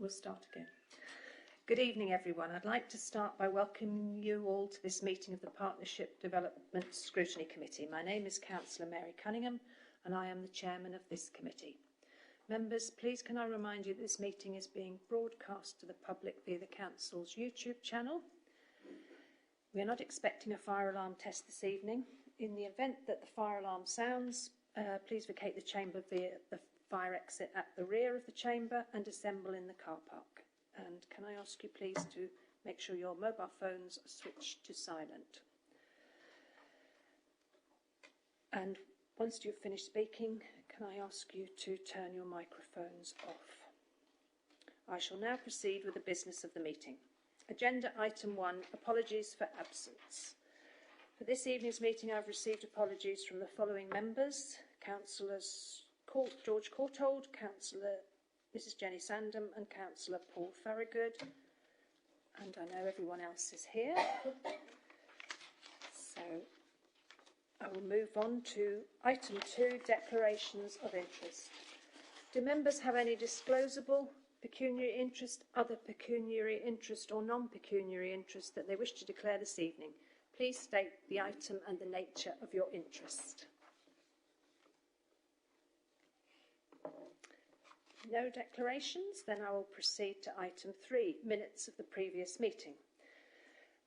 We'll start again. Good evening, everyone. I'd like to start by welcoming you all to this meeting of the Partnership Development Scrutiny Committee. My name is Councillor Mary Cunningham, and I am the chairman of this committee. Members, please can I remind you that this meeting is being broadcast to the public via the Council's YouTube channel. We are not expecting a fire alarm test this evening. In the event that the fire alarm sounds, please vacate the chamber via the fire exit at the rear of the chamber and assemble in the car park. And can I ask you please to make sure your mobile phones are switched to silent. And once you've finished speaking, can I ask you to turn your microphones off? I shall now proceed with the business of the meeting. Agenda item 1, apologies for absence. For this evening's meeting, I've received apologies from the following members: Councillors George Courtauld, Councillor Mrs Jenny Sandham and Councillor Paul Farragut. And I know everyone else is here. So I will move on to item 2, declarations of interest. Do members have any disclosable pecuniary interest, other pecuniary interest or non-pecuniary interest that they wish to declare this evening? Please state the item and the nature of your interest. No declarations? Then I will proceed to item 3, minutes of the previous meeting.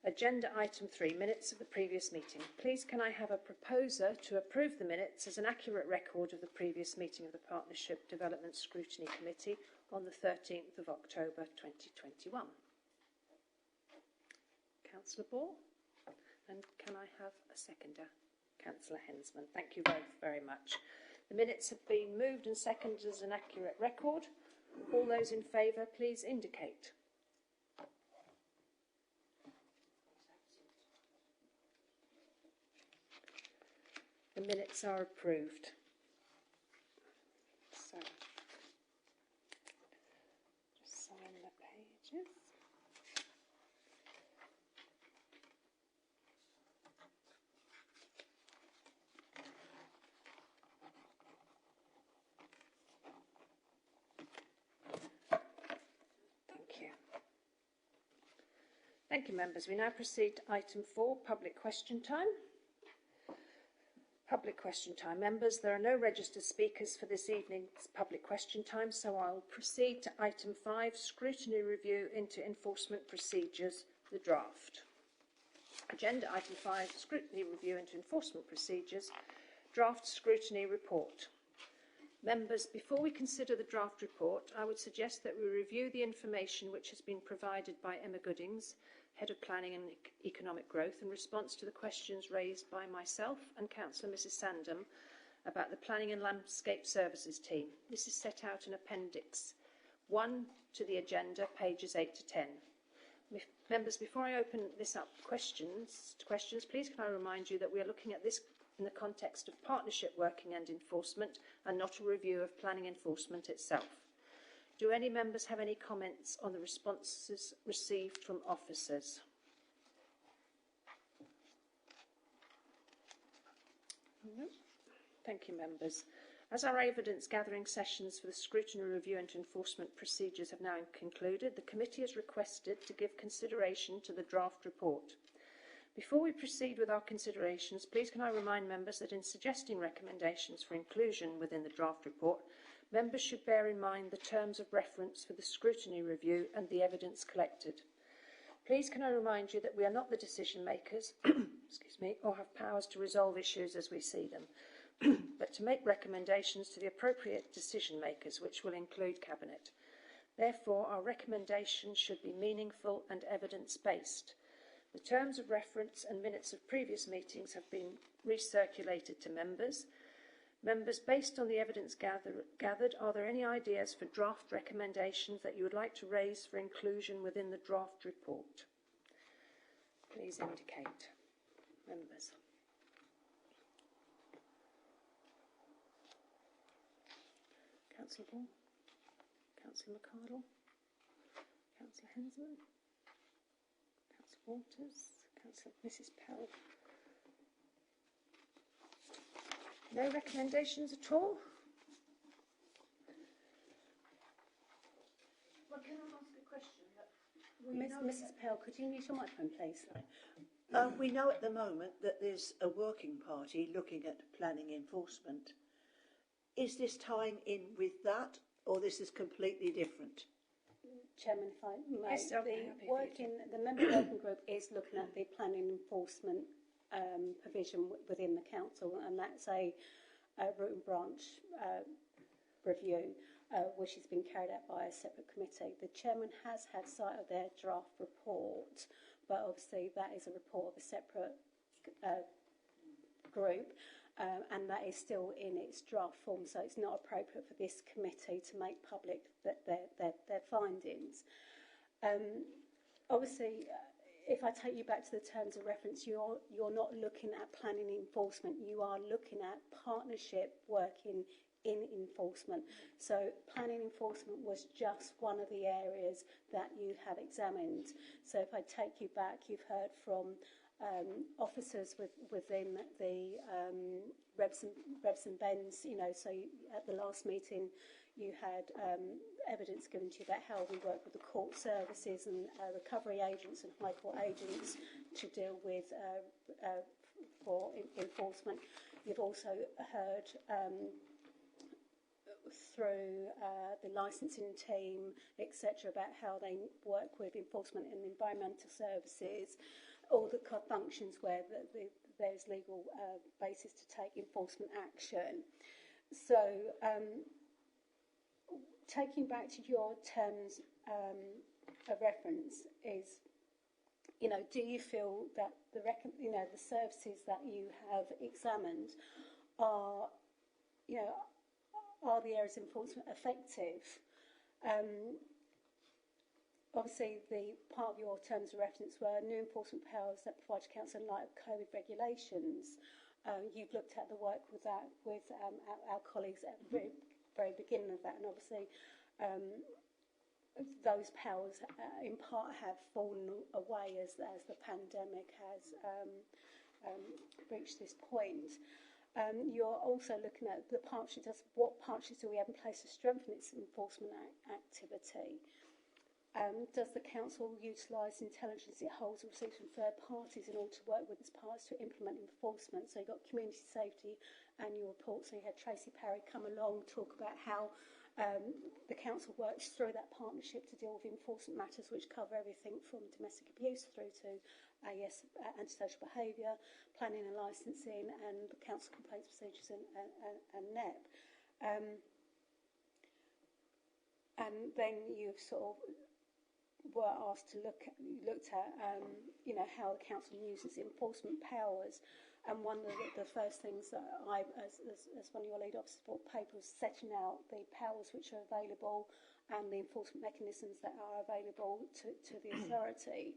Agenda item 3, minutes of the previous meeting. Please can I have a proposer to approve the minutes as an accurate record of the previous meeting of the Partnership Development Scrutiny Committee on the 13th of October 2021. Councillor Ball? And can I have a seconder? Councillor Hensman. Thank you both very much. The minutes have been moved and seconded as an accurate record. All those in favour, please indicate. The minutes are approved. So, just sign the pages. Thank you, members. We now proceed to item 4, public question time. Public question time. Members, there are no registered speakers for this evening's public question time, so I'll proceed to item 5, scrutiny review into enforcement procedures, the draft. Agenda item 5, scrutiny review into enforcement procedures, draft scrutiny report. Members, before we consider the draft report, I would suggest that we review the information which has been provided by Emma Goodings, Head of Planning and Economic Growth, in response to the questions raised by myself and Councillor Mrs Sandham about the Planning and Landscape Services team. This is set out in Appendix 1 to the agenda, pages 8 to 10. Members, before I open this up to questions, please can I remind you that we are looking at this in the context of partnership working and enforcement and not a review of planning enforcement itself. Do any members have any comments on the responses received from officers? No. Thank you, members. As our evidence gathering sessions for the scrutiny review into enforcement procedures have now concluded, the committee has requested to give consideration to the draft report. Before we proceed with our considerations, please can I remind members that in suggesting recommendations for inclusion within the draft report, members should bear in mind the terms of reference for the scrutiny review and the evidence collected. Please can I remind you that we are not the decision makers excuse me, or have powers to resolve issues as we see them, but to make recommendations to the appropriate decision makers, which will include Cabinet. Therefore, our recommendations should be meaningful and evidence-based. The terms of reference and minutes of previous meetings have been recirculated to members. Members, based on the evidence gathered, are there any ideas for draft recommendations that you would like to raise for inclusion within the draft report? Please indicate. Members. Councillor Ball, Councillor McArdle, Councillor Hensman, Councillor Walters, Councillor Mrs Pell. No recommendations at all? Well, can Mrs. Pell, could you use your microphone, please? We know at the moment that there's a working party looking at planning enforcement. Is this tying in with that, or this is completely different? Chairman, if I may, Yes, the member working group is looking at the planning enforcement provision within the council, and that's a root and branch review, which has been carried out by a separate committee. The chairman has had sight of their draft report, but obviously that is a report of a separate group, and that is still in its draft form, so it's not appropriate for this committee to make public their findings. Obviously, if I take you back to the terms of reference, you're not looking at planning enforcement, you are looking at partnership working in enforcement. So planning enforcement was just one of the areas that you have examined. So if I take you back, you've heard from officers within the Rebs and Bens, you know, so at the last meeting you had evidence given to you about how we work with the court services and recovery agents and high court agents to deal with for enforcement. You've also heard through the licensing team, etc., about how they work with enforcement and environmental services, all the functions where there's legal basis to take enforcement action. So taking back to your terms of reference is, you know, do you feel that the services that you have examined are, you know, are the areas of enforcement effective? Obviously, the part of your terms of reference were new enforcement powers that provide to council in light of COVID regulations. You've looked at the work with that with our colleagues at the very beginning of that, and obviously those powers in part have fallen away as the pandemic has reached this point. You're also looking at the partnerships. What partnerships do we have in place to strengthen its enforcement activity? Does the council utilise intelligence it holds or receives from third parties in order to work with its partners to implement enforcement? So you've got community safety annual report. So you had Tracy Parry come along, talk about how the council works through that partnership to deal with enforcement matters which cover everything from domestic abuse through to AS, antisocial behaviour, planning and licensing, and council complaints procedures and NEP. And then you've sort of were asked to looked at you know, how the council uses enforcement powers, and one of the first things that I, as one of your lead officers, brought paper was setting out the powers which are available and the enforcement mechanisms that are available to the authority.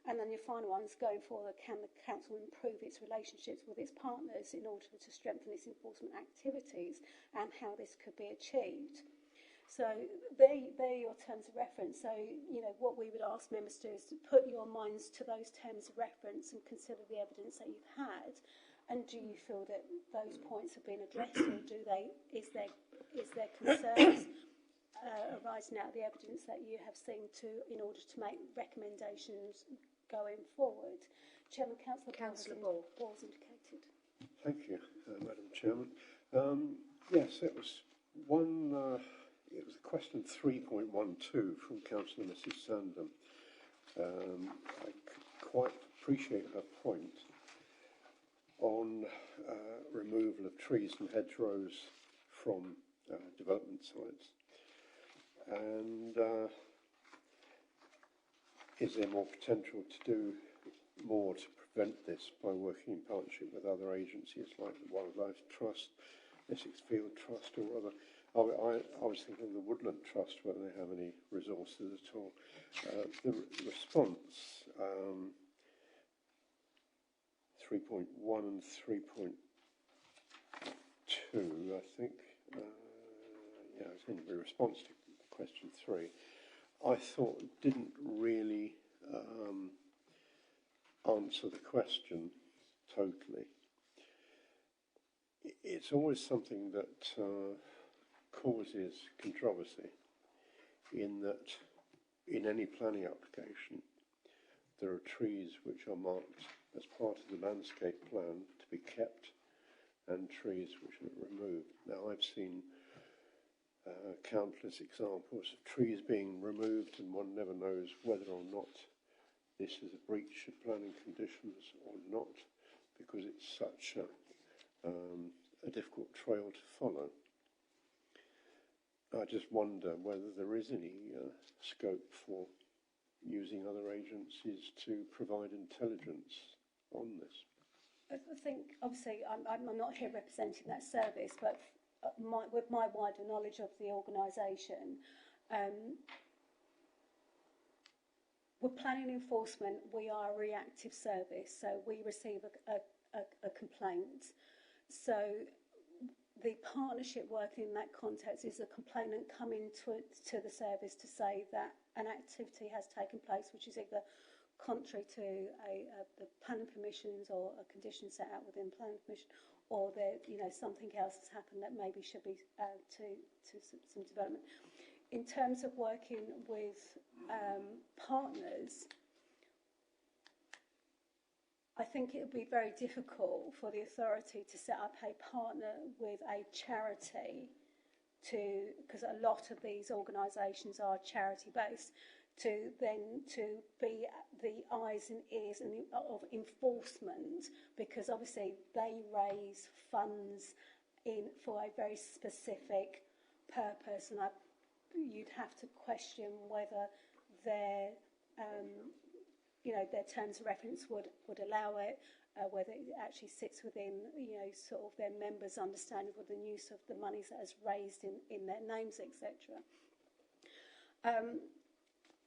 And then your final one is going forward, can the council improve its relationships with its partners in order to strengthen its enforcement activities, and how this could be achieved. So they're your terms of reference. So, you know, what we would ask members to do is to put your minds to those terms of reference and consider the evidence that you've had. And do you feel that those points have been addressed, or is there concerns arising out of the evidence that you have seen in order to make recommendations going forward? Chairman, Councillor Ball's indicated. Thank you, Madam Chairman. Yes, it was one. It was question 3.12 from Councillor Mrs. Sandham. I could quite appreciate her point on removal of trees and hedgerows from development sites. And is there more potential to do more to prevent this by working in partnership with other agencies like the Wildlife Trust, Essex Field Trust, or other? I was thinking of the Woodland Trust, whether they have any resources at all. The response 3.1 and 3.2, I think. Yeah, it's in the response to question 3. I thought didn't really answer the question totally. It's always something that causes controversy, in that in any planning application, there are trees which are marked as part of the landscape plan to be kept and trees which are removed. Now, I've seen countless examples of trees being removed and one never knows whether or not this is a breach of planning conditions or not, because it's such a difficult trail to follow. I just wonder whether there is any scope for using other agencies to provide intelligence on this. I think, obviously, I'm not here representing that service, but with my wider knowledge of the organisation, with planning enforcement, we are a reactive service, so we receive a complaint. So the partnership working in that context is a complainant coming to the service to say that an activity has taken place which is either contrary to the planning permissions or a condition set out within planning permission, or that something else has happened that maybe should be to some development. In terms of working with partners, I think it would be very difficult for the authority to set up a partner with a charity because a lot of these organisations are charity based, to be the eyes and ears of enforcement, because obviously they raise funds for a very specific purpose, and you'd have to question whether their terms of reference would allow it, whether it actually sits within sort of their members' understanding of the use of the monies that is raised in their names, etc.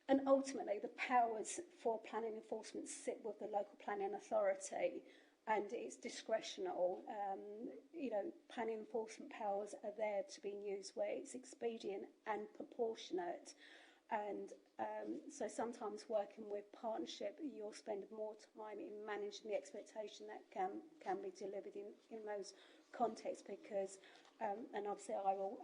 And ultimately, the powers for planning enforcement sit with the local planning authority, and it's discretional. Planning enforcement powers are there to be used where it's expedient and proportionate. And so sometimes working with partnership, you'll spend more time in managing the expectation that can be delivered in those contexts, because, and obviously I will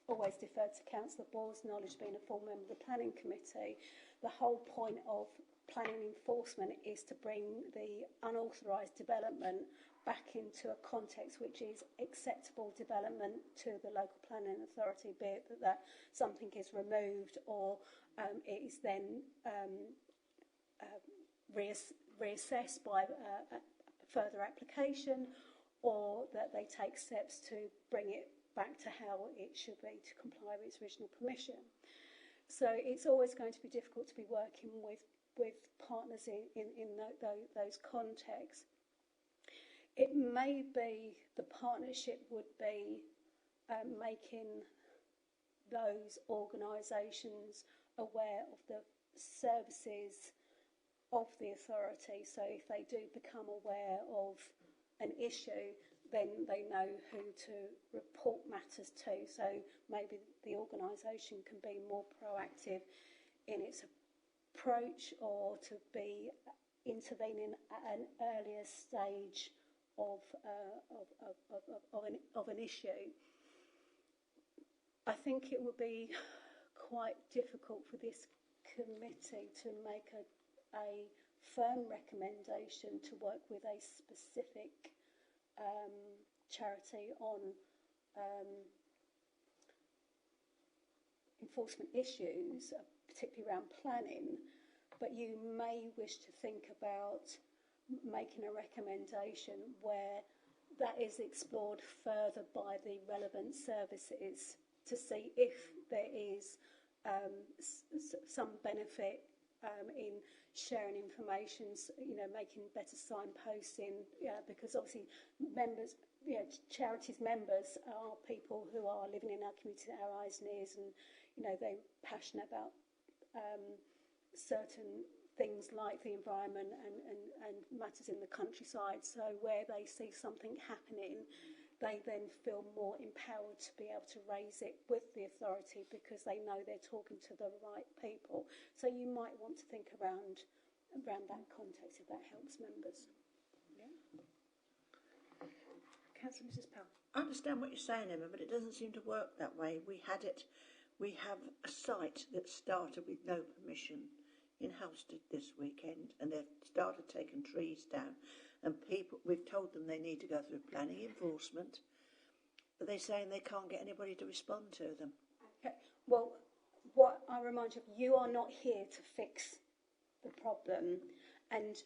always defer to Councillor Ball's knowledge, being a full member of the Planning Committee. The whole point of planning enforcement is to bring the unauthorised development back into a context which is acceptable development to the local planning authority, be it that something is removed or it is then reassessed by further application, or that they take steps to bring it back to how it should be to comply with its original permission. So it's always going to be difficult to be working with partners in those contexts. It may be the partnership would be making those organisations aware of the services of the authority. So if they do become aware of an issue, then they know who to report matters to. So maybe the organisation can be more proactive in its approach, or to be intervening at an earlier stage of an issue. I think it would be quite difficult for this committee to make a firm recommendation to work with a specific charity on enforcement issues, particularly around planning, but you may wish to think about making a recommendation where that is explored further by the relevant services to see if there is some benefit in sharing information, making better signposting, because obviously members, charities members are people who are living in our community, our eyes and ears, and they're passionate about certain things like the environment and matters in the countryside. So where they see something happening, they then feel more empowered to be able to raise it with the authority, because they know they're talking to the right people. So you might want to think around that context, if that helps members. Yeah. Councillor Mrs. Powell. I understand what you're saying, Emma, but it doesn't seem to work that way. We had it We have a site that started with no permission in Halstead this weekend, and they've started taking trees down. And people, we've told them they need to go through planning enforcement, but they're saying they can't get anybody to respond to them. Okay. Well, what I remind you of, you are not here to fix the problem, and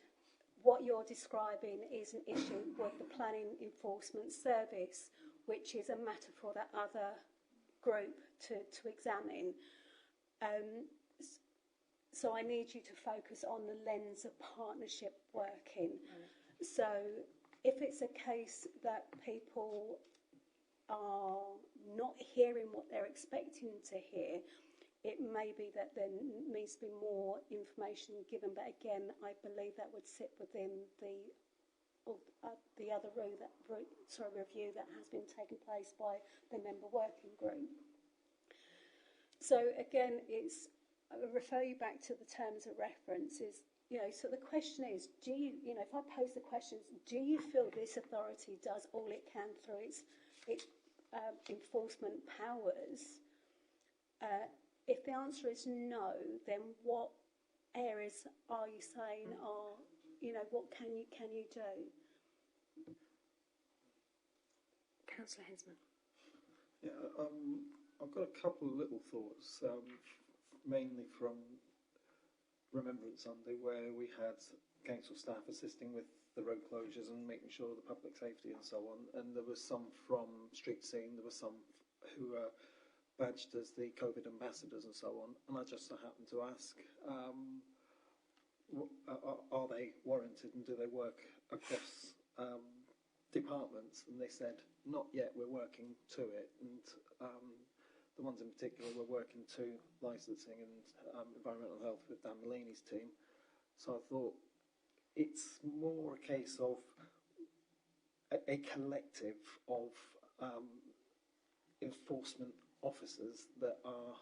what you're describing is an issue with the Planning Enforcement Service, which is a matter for that other group to examine. So I need you to focus on the lens of partnership working. So if it's a case that people are not hearing what they're expecting to hear, it may be that there needs to be more information given, but again, I believe that would sit within the other review that has been taking place by the member working group. So again, I refer you back to the terms of reference. So the question is, do you, if I pose the question, do you feel this authority does all it can through its enforcement powers? If the answer is no, then what areas are you saying are, what can you do? Councillor Hensman. Yeah, I've got a couple of little thoughts, mainly from Remembrance Sunday, where we had council staff assisting with the road closures and making sure of the public safety and so on. And there was some from Street Scene, there were some who badged as the COVID ambassadors and so on, and I just so happened to ask, are they warranted and do they work across departments? And they said, not yet, we're working to it. And the ones in particular were working to licensing and environmental health with Dan Mulaney's team. So I thought it's more a case of a collective of enforcement officers that are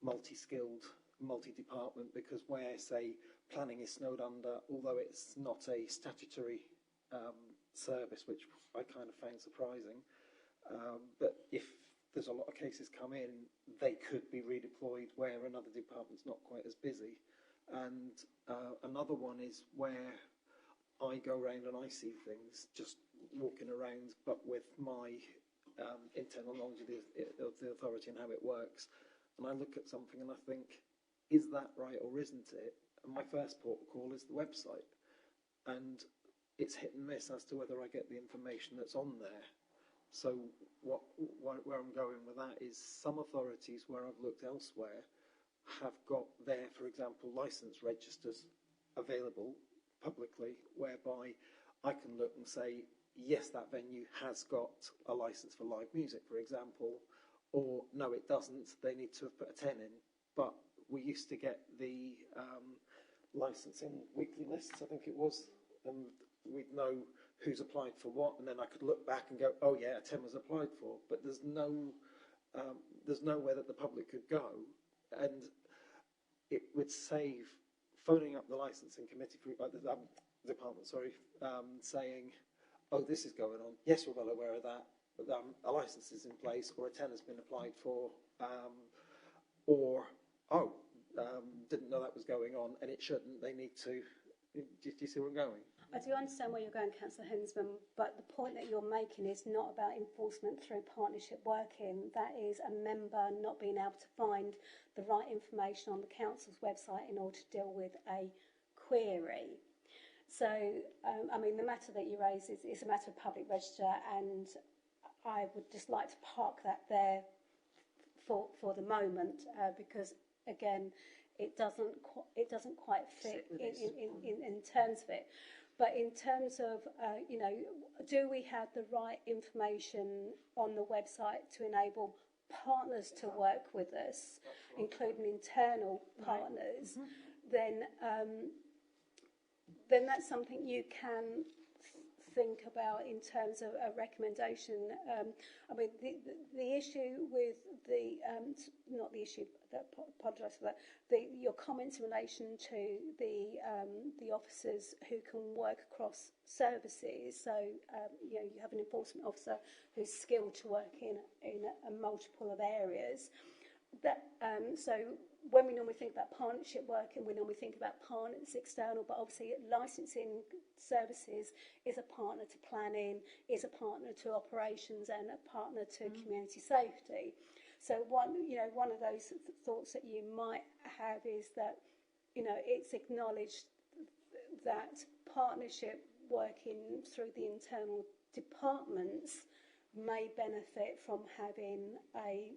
multi-skilled, multi-department, because where, say, planning is snowed under, although it's not a statutory service, which I kind of found surprising, but if there's a lot of cases come in, they could be redeployed where another department's not quite as busy. And another one is where I go around and I see things just walking around, but with my internal knowledge of the authority and how it works, and I look at something and I think, is that right or isn't it? And my first port of call is the website, and it's hit and miss as to whether I get the information that's on there. So where I'm going with that is some authorities where I've looked elsewhere have got their, for example, licence registers available publicly, whereby I can look and say, yes, that venue has got a licence for live music, for example, or no, it doesn't, they need to have put a 10 in. But we used to get the licensing weekly lists, I think it was, and we'd know who's applied for what, and then I could look back and go, oh yeah, a 10 was applied for, but there's nowhere that the public could go, and it would save phoning up the licensing committee for the department, saying, oh, this is going on. Yes, we're well aware of that. But, a licence is in place, or a 10 has been applied for, didn't know that was going on, and it shouldn't. They need to. Do you see where I'm going? I do understand where you're going, Councillor Hensman, but the point that you're making is not about enforcement through partnership working. That is a member not being able to find the right information on the council's website in order to deal with a query. So, the matter that you raise is a matter of public register, and I would just like to park that there for the moment, because again, it doesn't quite fit in terms of it. But in terms of, do we have the right information on the website to enable partners to work with us, including internal partners, then that's something you can think about in terms of a recommendation. The issue with not the issue, apologise for that, your comments in relation to the officers who can work across services. So, you have an enforcement officer who's skilled to work in a multiple of areas. So when we normally think about partnership work, and we normally think about partners external, but obviously licensing services is a partner to planning, is a partner to operations, and a partner to community safety. So one of those thoughts that you might have is that, it's acknowledged that partnership working through the internal departments may benefit from having a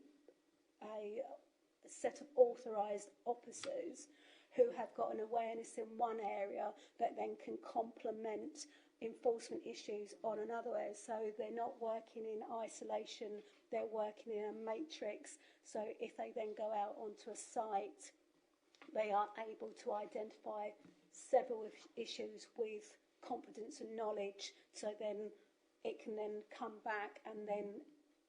set of authorised officers who have got an awareness in one area that then can complement enforcement issues on another area. So they're not working in isolation, they're working in a matrix. So if they then go out onto a site, they are able to identify several issues with competence and knowledge. So then it can then come back and then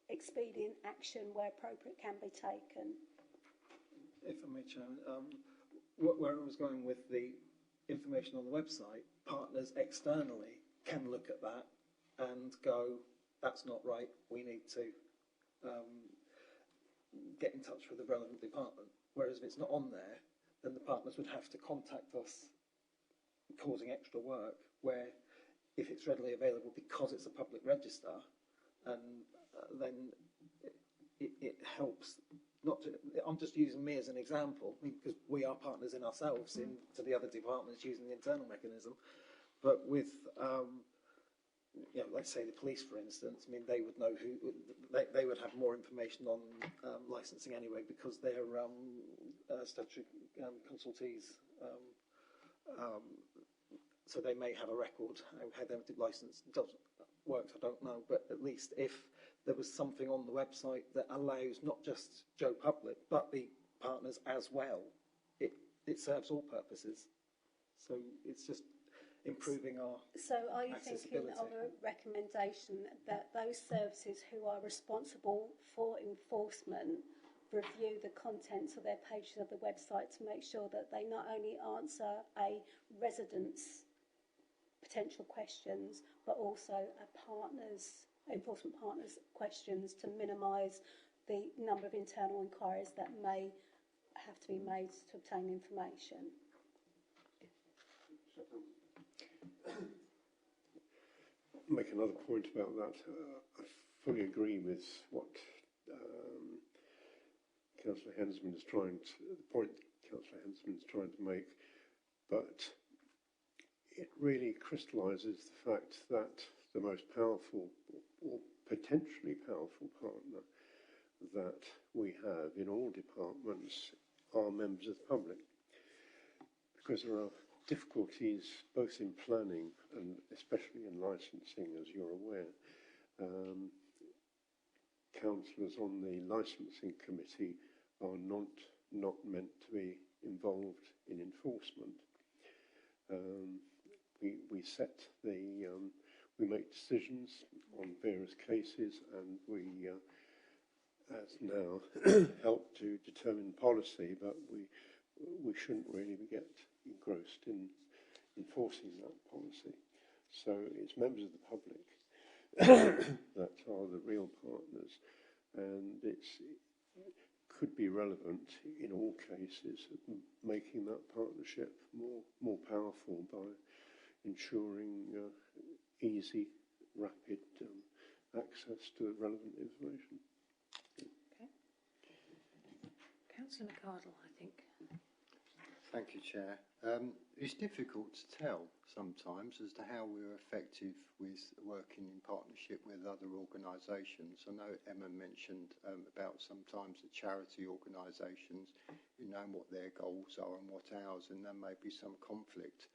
expedient action where appropriate can be taken. If I may, Chairman, where I was going with the information on the website, partners externally can look at that and go, that's not right, we need to get in touch with the relevant department. Whereas if it's not on there, then the partners would have to contact us, causing extra work, where if it's readily available because it's a public register, and then it helps. I'm just using me as an example, because we are partners in ourselves to the other departments using the internal mechanism. But with, let's say the police, for instance, they would know they would have more information on licensing anyway, because they're statutory consultees. So they may have a record. How their license works, I don't know. But at least if there was something on the website that allows not just Joe Public, but the partners as well, it serves all purposes. So it's just improving our So are you thinking of a recommendation that those services who are responsible for enforcement review the contents of their pages of the website to make sure that they not only answer a resident's potential questions, but also enforcement partners' questions, to minimise the number of internal inquiries that may have to be made to obtain information? Make another point about that. I fully agree with what Councillor Hensman is trying to make, but it really crystallises the fact that the most powerful or potentially powerful partner that we have in all departments are members of the public, because there are difficulties both in planning and especially in licensing, as you're aware. Councillors on the licensing committee are not meant to be involved in enforcement. We set we make decisions on various cases, and we as now help to determine policy, but we shouldn't really get engrossed in enforcing that policy. So it's members of the public that are the real partners, and it could be relevant in all cases of making that partnership more powerful by ensuring easy, rapid access to relevant information. Okay. Councillor McArdle, I think. Thank you, Chair. It's difficult to tell sometimes as to how we're effective with working in partnership with other organisations. I know Emma mentioned about sometimes the charity organisations, what their goals are and what ours, and there may be some conflict.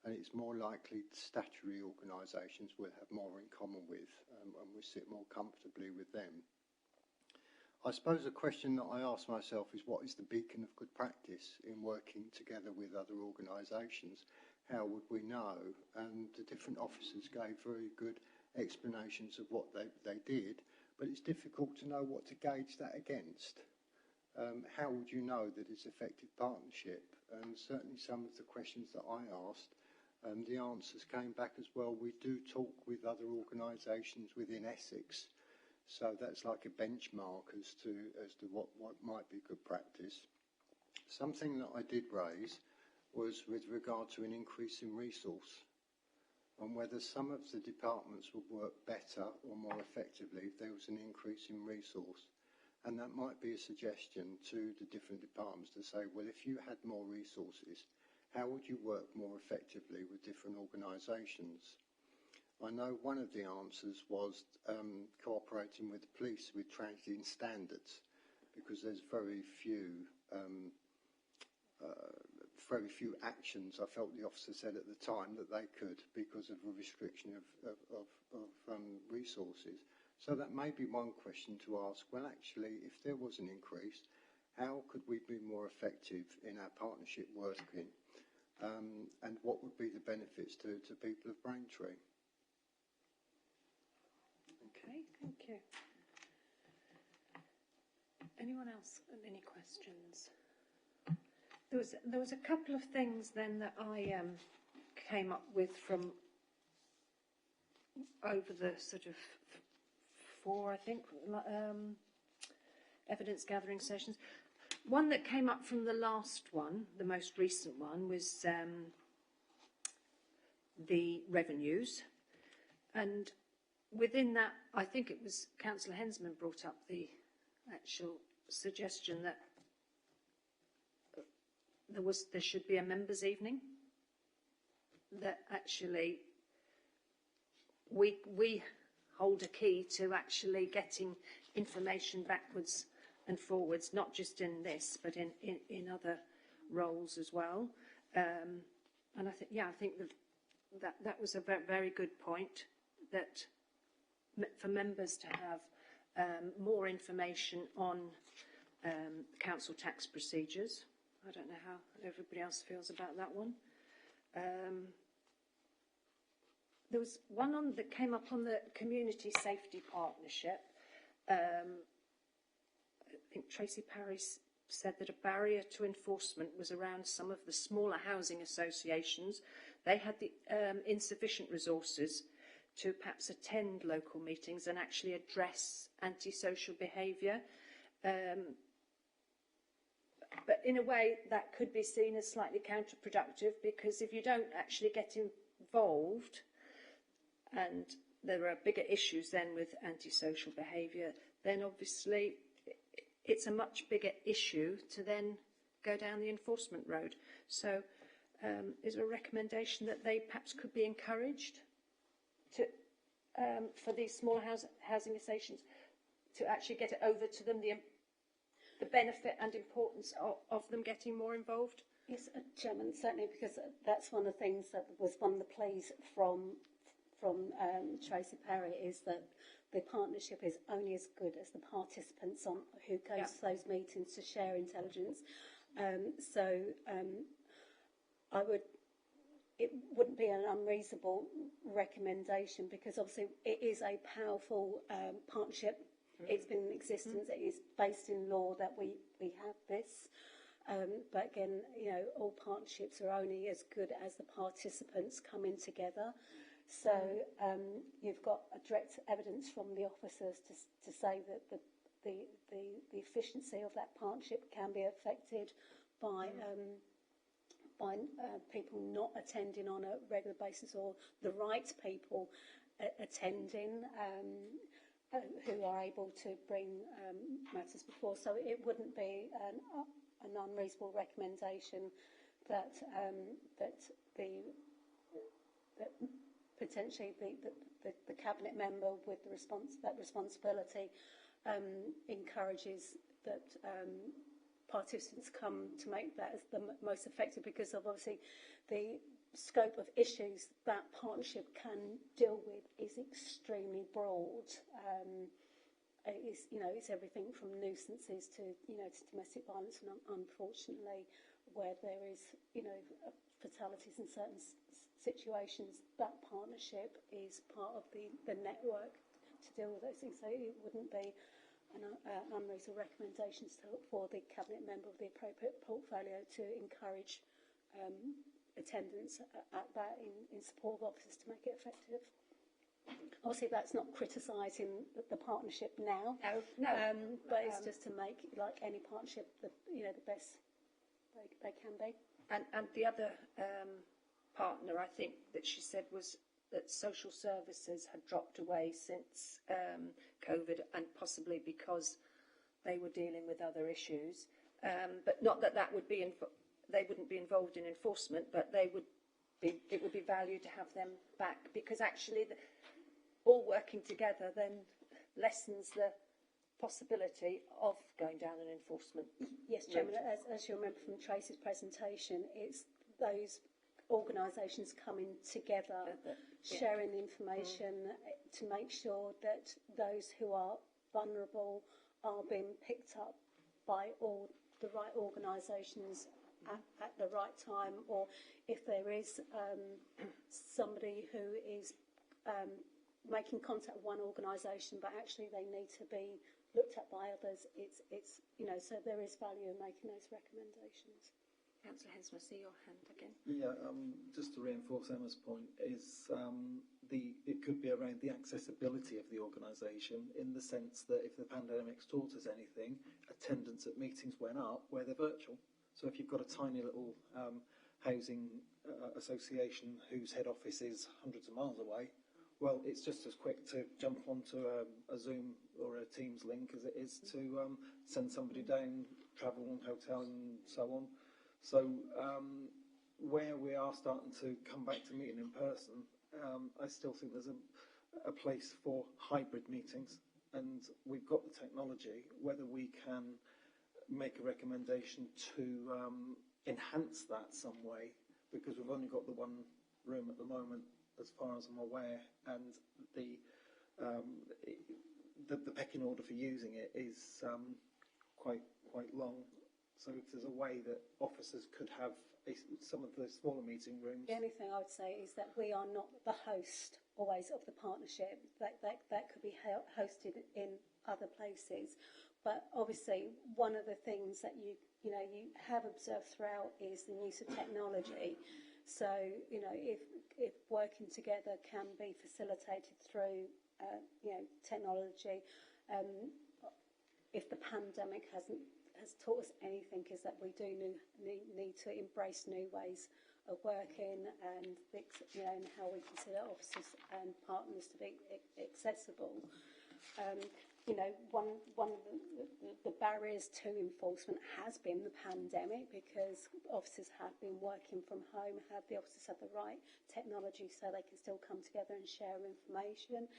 And it's more likely statutory organisations we'll have more in common with, and we sit more comfortably with them. I suppose a question that I ask myself is, what is the beacon of good practice in working together with other organisations? How would we know? And the different officers gave very good explanations of what they did, but it's difficult to know what to gauge that against. How would you know that it's effective partnership? And certainly some of the questions that I asked, the answers came back as well. We do talk with other organisations within Essex So that's like a benchmark as to what might be good practice. Something that I did raise was with regard to an increase in resource, and whether some of the departments would work better or more effectively if there was an increase in resource. And that might be a suggestion to the different departments to say, well, if you had more resources, how would you work more effectively with different organisations? I know one of the answers was cooperating with the police with transient standards, because there's very few actions, I felt the officer said at the time, that they could because of a restriction of resources. So that may be one question to ask. Well, actually, if there was an increase, how could we be more effective in our partnership working? And what would be the benefits to people of Braintree? Okay, thank you. Anyone else? Any questions? There was a couple of things then that I came up with from over the sort of 4, I think, evidence gathering sessions. One that came up from the last one, the most recent one, was the revenues. And within that, I think it was Councillor Hensman brought up the actual suggestion that there should be a members' evening, that actually we hold a key to actually getting information backwards and forwards, not just in this, but in other roles as well. And I think that was a very good point, that for members to have more information on council tax procedures. I don't know how everybody else feels about that one. There was one that came up on the Community Safety Partnership. I think Tracy Parry said that a barrier to enforcement was around some of the smaller housing associations. They had the insufficient resources to perhaps attend local meetings and actually address antisocial behaviour. But in a way, that could be seen as slightly counterproductive, because if you don't actually get involved, and there are bigger issues then with antisocial behaviour, then obviously it's a much bigger issue to then go down the enforcement road. So is there a recommendation that they perhaps could be encouraged to, for these small housing associations, to actually get it over to them, the benefit and importance of them getting more involved? Yes, Chairman, certainly, because that's one of the things that was one of the pleas from Tracy Parry, is that the partnership is only as good as the participants on who goes to those meetings to share intelligence. It wouldn't be an unreasonable recommendation, because obviously it is a powerful partnership. It's been in existence. It is based in law that we have this. But again, all partnerships are only as good as the participants coming together. So you've got a direct evidence from the officers to say that the efficiency of that partnership can be affected by people not attending on a regular basis, or the right people attending who are able to bring matters before. So it wouldn't be an unreasonable recommendation that potentially the cabinet member with that responsibility encourages that participants come to make that as the most effective, because of obviously the scope of issues that partnership can deal with is extremely broad. It's everything from nuisances to domestic violence, and unfortunately, where there is fatalities in certain situations, that partnership is part of the network to deal with those things. So it wouldn't be an unreasonable recommendation for the cabinet member of the appropriate portfolio to encourage attendance at that in support of officers to make it effective. obviously that's not criticising the partnership now. No. But it's just to make, like any partnership, the best they can be. And the other partner, I think, that she said was that social services had dropped away since COVID, and possibly because they were dealing with other issues. But not that would be they wouldn't be involved in enforcement, but it would be valued to have them back, because actually all working together then lessens the possibility of going down an enforcement. Yes, Chairman, as you remember from Tracy's presentation, it's those organisations coming together, sharing the information to make sure that those who are vulnerable are being picked up by all the right organisations at the right time, or if there is somebody who is making contact with one organisation but actually they need to be looked at by others, it's so there is value in making those recommendations. Councillor Hensman, I see your hand again. Yeah, just to reinforce Emma's point, is it could be around the accessibility of the organisation, in the sense that if the pandemic's taught us anything, attendance at meetings went up where they're virtual. So if you've got a tiny little housing association whose head office is hundreds of miles away, well, it's just as quick to jump onto a Zoom or a Teams link as it is to send somebody down, travel and hotel and so on. So where we are starting to come back to meeting in person, I still think there's a place for hybrid meetings, and we've got the technology. Whether we can make a recommendation to enhance that some way, because we've only got the one room at the moment, as far as I'm aware, and the pecking order for using it is quite long. So if there's a way that officers could have some of the smaller meeting rooms. The only thing I would say is that we are not the host always of the partnership. That could be hosted in other places. But obviously, one of the things that you have observed throughout is the use of technology. So if working together can be facilitated through technology, if the pandemic has taught us anything, is that we do need to embrace new ways of working, and and how we consider officers and partners to be accessible. One of the barriers to enforcement has been the pandemic, because officers have been working from home. The officers have the right technology so they can still come together and share information.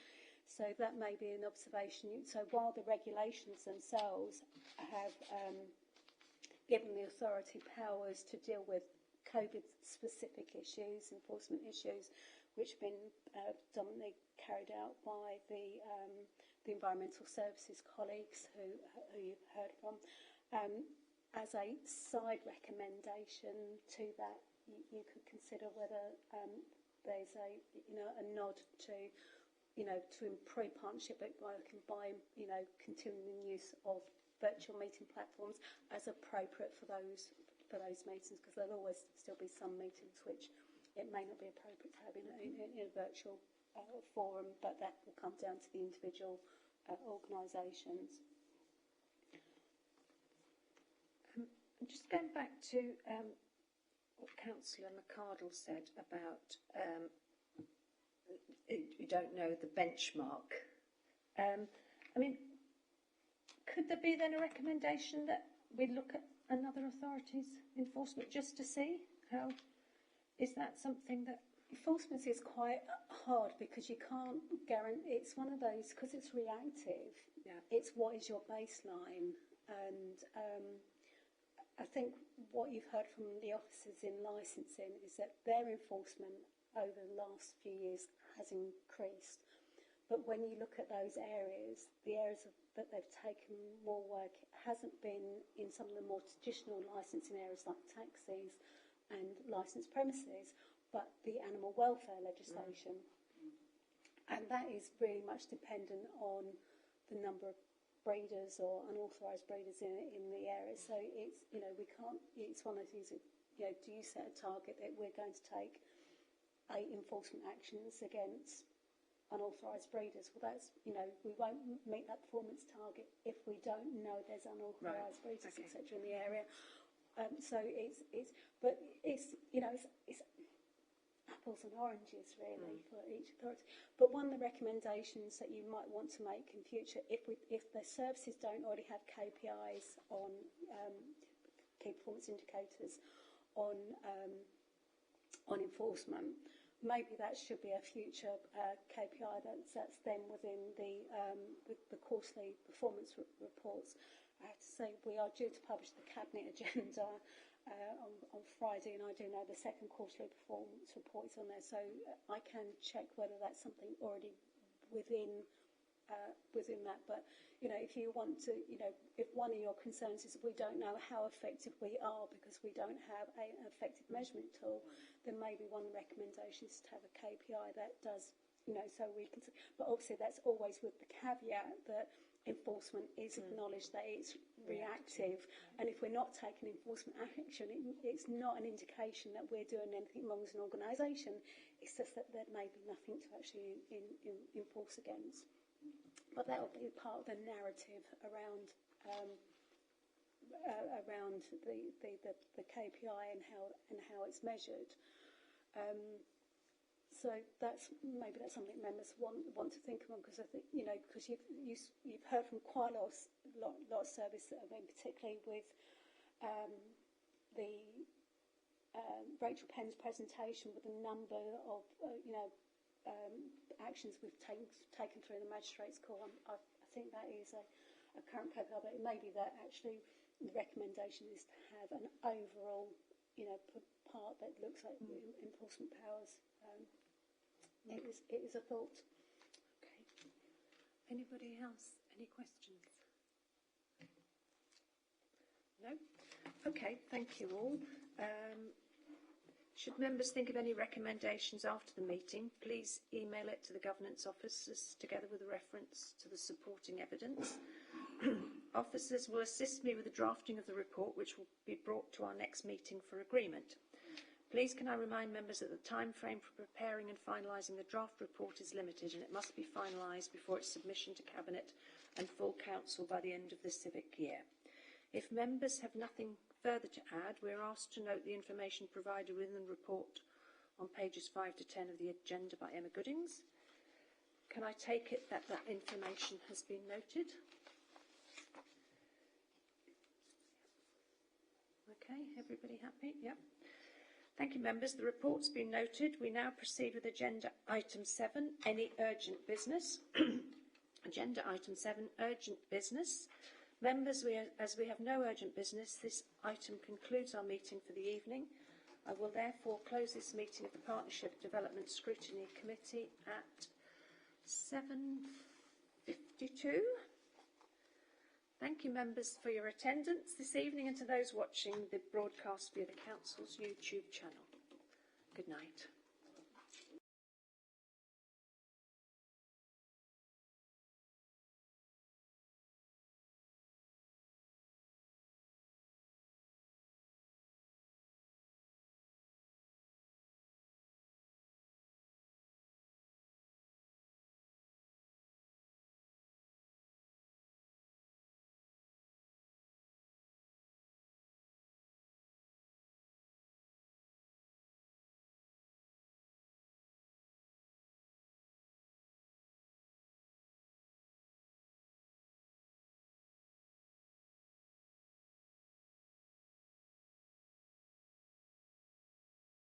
So that may be an observation. So while the regulations themselves have given the authority powers to deal with COVID-specific issues, enforcement issues, which have been predominantly carried out by the environmental services colleagues who you've heard from, as a side recommendation to that, you could consider whether there's a nod to improve partnership working by continuing use of virtual meeting platforms as appropriate for those meetings, because there'll always still be some meetings which it may not be appropriate to have in a virtual forum, but that will come down to the individual organisations. Just going back to what Councillor McArdle said about you don't know the benchmark. Could there be then a recommendation that we look at another authority's enforcement just to see how? Is that something that? Enforcement is quite hard, because you can't guarantee. It's one of those, because it's reactive. Yeah. It's what is your baseline, and I think what you've heard from the officers in licensing is that their enforcement over the last few years has increased. But when you look at those areas, the areas that they've taken more work hasn't been in some of the more traditional licensing areas like taxis and licensed premises, but the animal welfare legislation. And that is really much dependent on the number of breeders or unauthorised breeders in the area. So it's, we can't, it's one of those things, do you set a target that we're going to take 8 enforcement actions against unauthorised breeders. Well, that's, you know, we won't meet that performance target if we don't know there's unauthorised breeders, Okay. etc. in the area. So but it's, you know, it's apples and oranges really for each authority. But one of the recommendations that you might want to make in future, if the services don't already have KPIs on key performance indicators on enforcement, maybe that should be a future KPI that's then within the quarterly performance reports. I have to say we are due to publish the Cabinet agenda on Friday, and I do know the second quarterly performance report is on there, so I can check whether that's something already within that. But, you know, if you want to, you know, if one of your concerns is we don't know how effective we are because we don't have an effective measurement tool, then maybe one of the recommendations is to have a KPI that does, you know, so we can, but obviously that's always with the caveat that enforcement is acknowledged that it's reactive, and if we're not taking enforcement action, it's not an indication that we're doing anything wrong as an organisation. It's just that there may be nothing to actually enforce against. But that will be part of the narrative around the KPI and how it's measured. So maybe that's something members want to think about, because I think, you know, because you've heard from quite a lot of service that have been, particularly with the Rachel Penn's presentation with a number of actions we've taken through the magistrates' court. I think that is a current KPI, but it may be that actually the recommendation is to have an overall, you know, part that looks at enforcement powers. It is a thought. Okay. Anybody else? Any questions? No? Okay, thank you all. Should members think of any recommendations after the meeting, please email it to the governance officers together with a reference to the supporting evidence. Officers will assist me with the drafting of the report, which will be brought to our next meeting for agreement. Please can I remind members that the time frame for preparing and finalising the draft report is limited, and it must be finalised before its submission to Cabinet and full Council by the end of this civic year. If members have nothing further to add, we are asked to note the information provided within the report on pages 5 to 10 of the agenda by Emma Goodings. Can I take it that that information has been noted? Okay, everybody happy? Yep. Thank you, members. The report's been noted. We now proceed with agenda item 7, any urgent business. Agenda item 7, urgent business. Members, as we have no urgent business, this item concludes our meeting for the evening. I will therefore close this meeting of the Partnership Development Scrutiny Committee at 7:52. Thank you, members, for your attendance this evening, and to those watching the broadcast via the Council's YouTube channel. Good night.